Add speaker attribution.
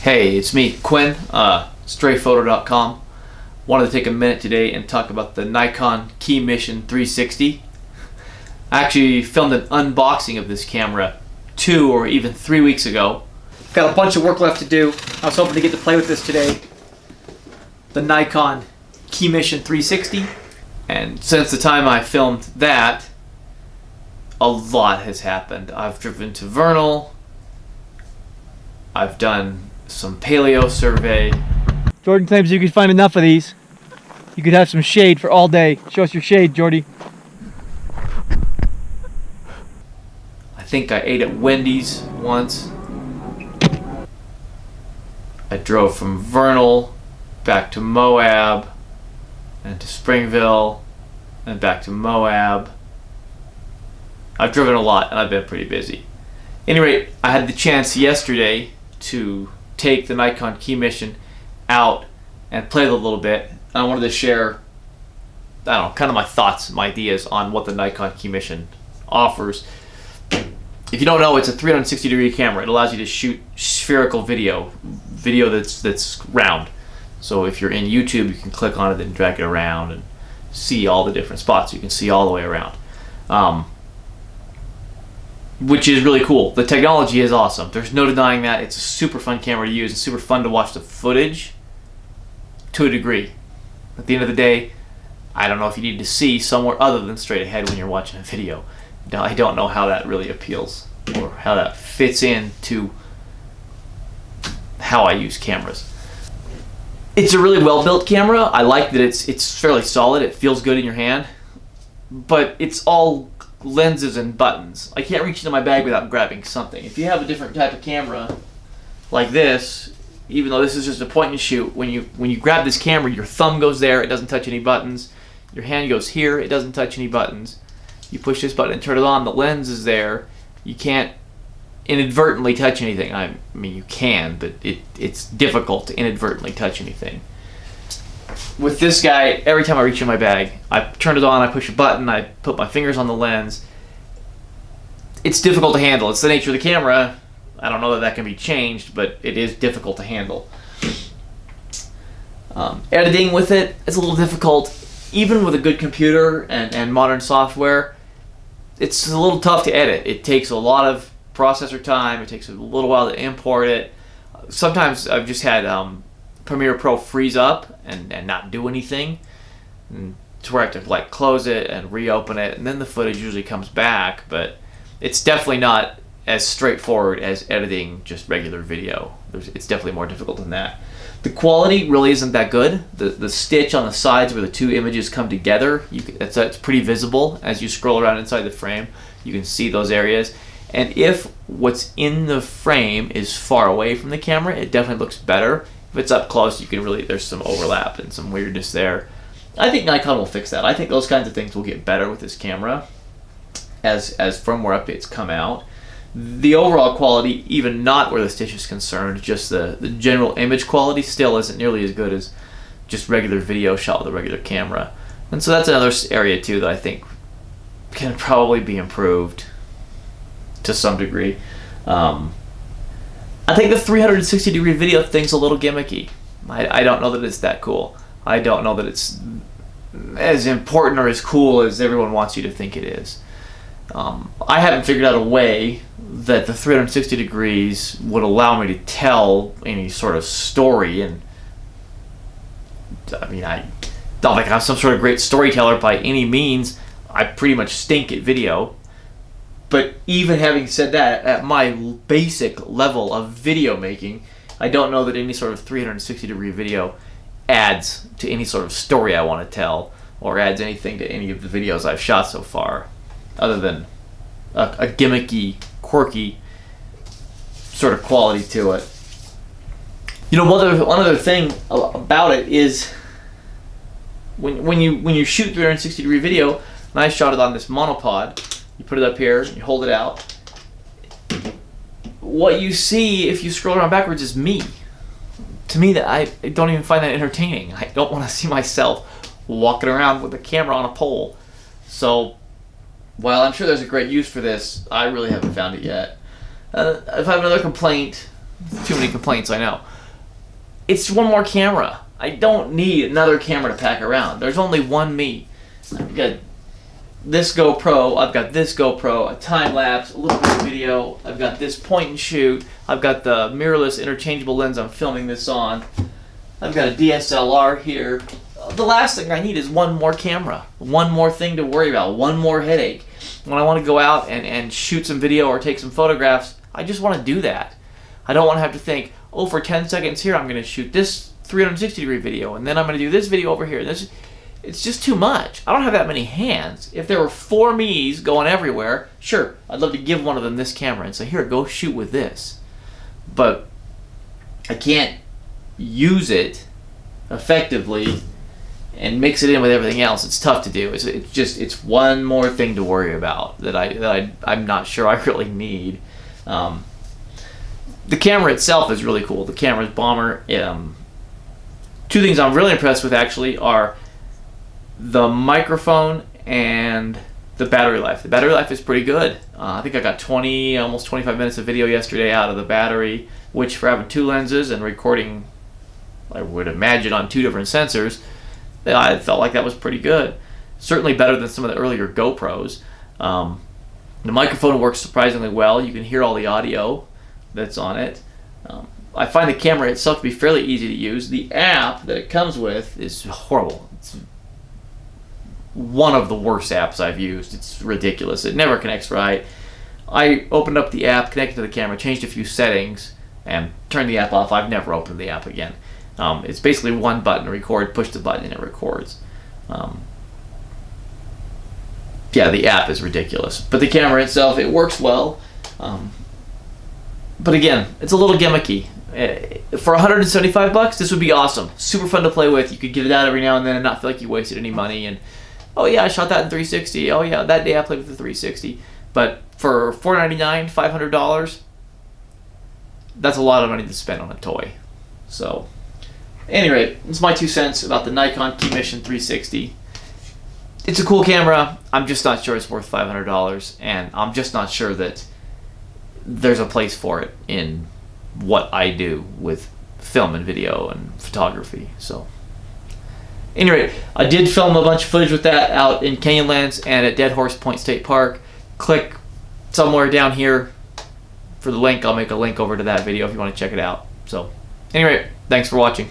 Speaker 1: Hey, it's me, Quinn, strayfoto.com. Wanted to take a minute today and talk about the Nikon Keymission 360. I actually filmed an unboxing of this camera 2 or even 3 weeks ago. Got a bunch of work left to do. I was hoping to get to play with this today. The Nikon Keymission 360. And since the time I filmed that, a lot has happened. I've driven to Vernal. I've done some paleo survey.
Speaker 2: Jordan claims you could find enough of these. You could have some shade for all day. Show us your shade, Jordy.
Speaker 1: I think I ate at Wendy's once. I drove from Vernal back to Moab and to Springville and back to Moab. I've driven a lot and I've been pretty busy. At any rate, I had the chance yesterday to take the Nikon Keymission out and play with it a little bit. I wanted to share, I don't know, kind of my thoughts, my ideas on what the Nikon Keymission offers. If you don't know, it's a 360-degree camera. It allows you to shoot spherical video that's round. So if you're in YouTube, you can click on it and drag it around and see all the different spots. You can see all the way around. Which is really cool. The technology is awesome. There's no denying that. It's a super fun camera to use. It's super fun to watch the footage to a degree. At the end of the day, I don't know if you need to see somewhere other than straight ahead when you're watching a video. I don't know how that really appeals or how that fits into how I use cameras. It's a really well-built camera. I like that it's fairly solid. It feels good in your hand. But it's all lenses and buttons. I can't reach into my bag without grabbing something. If you have a different type of camera like this, even though this is just a point and shoot, when you grab this camera, your thumb goes there, it doesn't touch any buttons. Your hand goes here, it doesn't touch any buttons. You push this button and turn it on, the lens is there. You can't inadvertently touch anything. I mean, you can, but it's difficult to inadvertently touch anything. With this guy, every time I reach in my bag, I turn it on, I push a button, I put my fingers on the lens. It's difficult to handle. It's the nature of the camera. I don't know that can be changed, but it is difficult to handle. Editing with it is a little difficult. Even with a good computer and modern software, it's a little tough to edit. It takes a lot of processor time. It takes a little while to import it. Sometimes I've just had Premiere Pro freeze up and not do anything, and to where I have to like close it and reopen it, and then the footage usually comes back. But it's definitely not as straightforward as editing just regular video. It's definitely more difficult than that. The quality really isn't that good. The stitch on the sides where the two images come together, that's pretty visible as you scroll around inside the frame. You can see those areas. And if what's in the frame is far away from the camera, it definitely looks better. If it's up close, you can really, there's some overlap and some weirdness there. I think Nikon will fix that. I think those kinds of things will get better with this camera as firmware updates come out. The overall quality, even not where the stitch is concerned, just the general image quality still isn't nearly as good as just regular video shot with a regular camera. And so that's another area too that I think can probably be improved to some degree. I think the 360-degree video thing's a little gimmicky. I don't know that it's that cool. I don't know that it's as important or as cool as everyone wants you to think it is. I haven't figured out a way that the 360 degrees would allow me to tell any sort of story, and I mean, I don't think I'm some sort of great storyteller by any means. I pretty much stink at video. But even having said that, at my basic level of video making, I don't know that any sort of 360-degree video adds to any sort of story I want to tell, or adds anything to any of the videos I've shot so far, other than a gimmicky, quirky sort of quality to it. You know, one other thing about it is when you shoot 360-degree video, and I shot it on this monopod. You put it up here, you hold it out. What you see if you scroll around backwards is me. To me, that I don't even find that entertaining. I don't want to see myself walking around with a camera on a pole. So, while I'm sure there's a great use for this, I really haven't found it yet. If I have another complaint, Too many complaints, I know. It's one more camera. I don't need another camera to pack around. There's only one me. I've got this GoPro, I've got this GoPro, a time lapse, a little bit of video, I've got this point and shoot, I've got the mirrorless interchangeable lens I'm filming this on, I've got a DSLR here. The last thing I need is one more camera, one more thing to worry about, one more headache. When I want to go out and shoot some video or take some photographs, I just want to do that. I don't want to have to think, oh, for 10 seconds here I'm going to shoot this 360-degree video, and then I'm going to do this video over here. It's just too much. I don't have that many hands. If there were 4 me's going everywhere, sure, I'd love to give one of them this camera and say, here, go shoot with this. But I can't use it effectively and mix it in with everything else. It's tough to do. It's one more thing to worry about that I'm not sure I really need. The camera itself is really cool. The camera's bomber. 2 things I'm really impressed with actually are the microphone and the battery life. The battery life is pretty good. I think I got almost 25 minutes of video yesterday out of the battery, which for having 2 lenses and recording, I would imagine, on 2 different sensors, I felt like that was pretty good. Certainly better than some of the earlier GoPros. The microphone works surprisingly well. You can hear all the audio that's on it. I find the camera itself to be fairly easy to use. The app that it comes with is horrible. It's one of the worst apps I've used. It's ridiculous. It never connects right. I opened up the app, connected to the camera, changed a few settings, and turned the app off. I've never opened the app again. It's basically one button to record, push the button and it records. Yeah, the app is ridiculous. But the camera itself, it works well. But again, it's a little gimmicky. For $175, this would be awesome. Super fun to play with. You could get it out every now and then and not feel like you wasted any money. And oh yeah, I shot that in 360. Oh yeah, that day I played with the 360. But for $499, $500, that's a lot of money to spend on a toy. So, at any rate, it's my 2 cents about the Nikon Keymission 360. It's a cool camera. I'm just not sure it's worth $500, and I'm just not sure that there's a place for it in what I do with film and video and photography. So, at any rate, I did film a bunch of footage with that out in Canyonlands and at Dead Horse Point State Park. Click somewhere down here for the link. I'll make a link over to that video if you want to check it out. So, at any rate, thanks for watching.